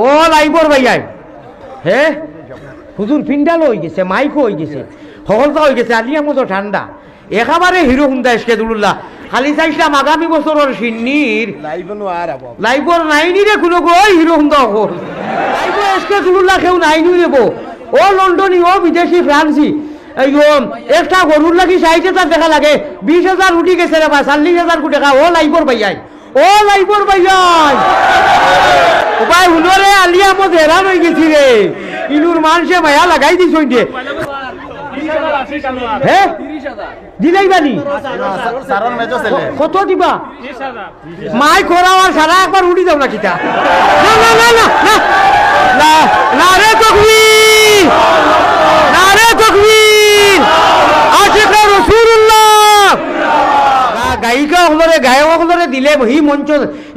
ও লাইবর ভাইয়াই হে হুজুর পিন্ডাল হয়ে গেছে, মাইকও হয়ে গেছে, সকলটা হয়ে গেছে, আলিয়া মতো ঠান্ডা একেবারে হিরো হুন্দা এসকেদুল্লাহ। খালি চাইছিলাম আগামী বছরের সিন্নির লাইবর নাইনি রে কোনো গো হিরো হুন্দা হল লাইবর এসকেদুল্লাহ কেউ নাইনি রেব। ও লন্ডনী, ও বিদেশি, ফ্রান্সি, একটা গরুর লাগি 60,000 টাকা লাগে, 20,000 উঠি গেছে রে ভাই, 40,000 কোটি টাকা। ও লাইবর ভাইয়াই, ও লাইবর ভাইয়াই ভাই হুনরে আলিয়া মত হেরান হয়ে গেছি রে, ইনুর মানুষে মায়া লাগাই দিস হ্যাঁ দিলাই বানি কত দিবা মাই খোরা আর সারা একবার উঠি যাও না কিতা না না না না না না রে তকবীর, না রে তকবীর, আশিক রাসূলুল্লাহ। গায়িকা হলরে গায়ক হলরে দিলে হি মঞ্চ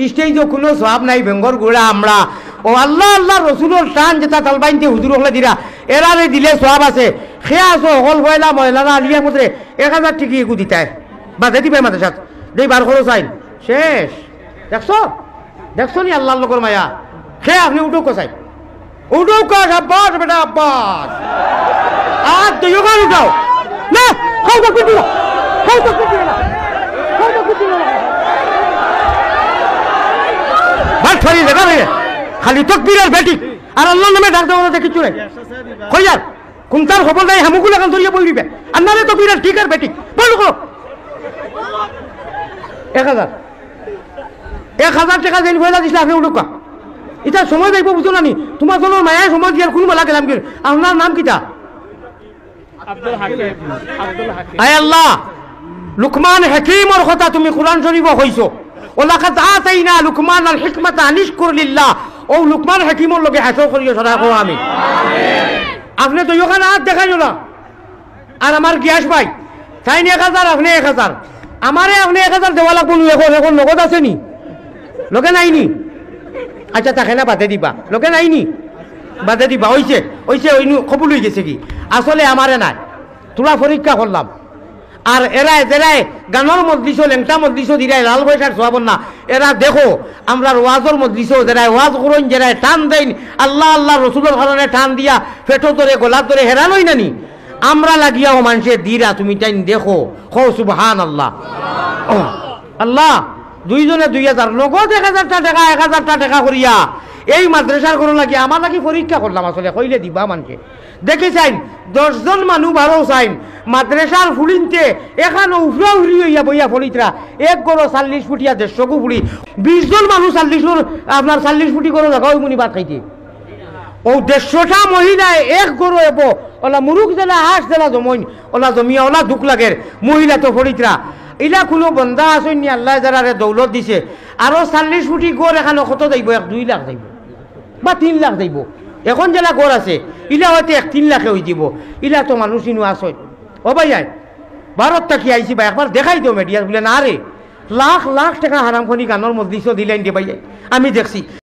স্টেজ কোনো সওয়াব নাই, বেঙ্গর গোড়া আমরা ও আল্লাহ আল্লাহ রসুলের টান যেটা তালবাইনতে হুজুর হলে দিরা এরারে দিলে সওয়াব আছে। সে আসো হল হইলা মহিলারা আলিয়া মধ্যে 1000 টিকি একু দিতায় বাধে দিবে মাঝে সাথে দেই বার খরচ আইন শেষ। দেখছো দেখছো নি আল্লাহর লগর মায়া। সে আপনি উঠো কোসাই উঠো কাজ আব্বাস বেটা আব্বাস আর তুইও গান উঠাও না খাও তো কুটি খাও তো কুটি না খাও তো কুটি না বাট ছড়ি দেখা রে খালি তকবীরের বেটি আর আল্লাহর নামে ডাক দাও না কিছু নাই কই যার কুমতার খবর নাই হামুকুল এখন ধরিয়ে বই দিবে আন্নারে তকবীরের ঠিক আর বেটি বন্ধ করো 1000 টাকা দিন পয়সা দিছিলে আপনি উঠুকা এটা সময় যাইব বুঝো না নি তোমার জন্য মায়ের সময় দিয়ার কোনো বেলা গেলাম কি আপনার নাম কিটা আব্দুল হাকিম আব্দুল হাকিম আয় আল্লাহ লুকমান হাকিমর কথা তুমি কুরআন শরীফে কইছো ওলাকাত আতাইনা লুকমান আল হিকমাতা আনিশকুর লিল্লাহ ও লুকমান হাকিমর লগে হাসর করিও সদা কো আমিন আপনি তো ওখানে হাত দেখাইও না আর আমার গ্যাস ভাই তাই 1000 আপনি 1000 আমারে আপনি 1000 দেওয়া লাগবো এখন এখন নগদ আছে নি লোকে নাইনি আচ্ছা তাকে না বাদে দিবা লোকে নাইনি বাদে দিবা হইছে হইছে ওই কবুল হয়ে গেছে কি আসলে আমারে নাই তোরা পরীক্ষা করলাম আর এরা যারাই গানের মজলিস লেংটা মজলিস দিরাই লাল পয়সার সোয়াবন না এরা দেখো আমরা ওয়াজর মজলিস যারাই ওয়াজ করুন যারাই টান দেন আল্লাহ আল্লাহ রসুলের কারণে টান দিয়া পেটো ধরে গোলাপ ধরে হেরানোই নানি আমরা লাগিয়াও মানুষের দিরা তুমি তাই দেখো হো সুবহানাল্লাহ আল্লাহ দুইজনে 2000 নগদ 1000 টাকা 1000 টাকা করিয়া এই মাদ্রাসার কোনো লাগি আমার লাগি পরীক্ষা করলাম আসলে কইলে দিবা মানুষকে দেখে চাইন 10 জন মানুষ ভালো চাইন মাদ্রাসার ফুলিনতে এখানে উফরা উফরি হইয়া বইয়া ফলিতরা এক গরো 40 ফুটিয়া 150 গু ফুলি 20 জন মানুষ 40 আপনার 40 ফুটি করে জায়গা ওই মুনি ভাত খাইতে ও 150টা মহিলায় এক গরো এব ওলা মুরুখ জেলা হাঁস জেলা জমইন ওলা জমিয়া ওলা দুঃখ লাগের মহিলা তো ফলিতরা ইলা কোনো বন্ধা আসেন নি আল্লাহ যারারে দৌলত দিছে আরো 40 ফুটি গড় এখানে কত যাইব 1-2 লাখ যাইব বা 3 লাখ যাইব এখন জেলা গড় আছে ইলা হয়তো 1-3 লাখে হয়ে যাব ইলা তো মানুষ ইনু আসয় ও ভাই আই ভারত থাকি আইছি ভাই একবার দেখাই দিও মিডিয়া বলে না রে লাখ লাখ টাকা হারামখনি গানের মজলিসও দিলেন দে ভাই আমি দেখছি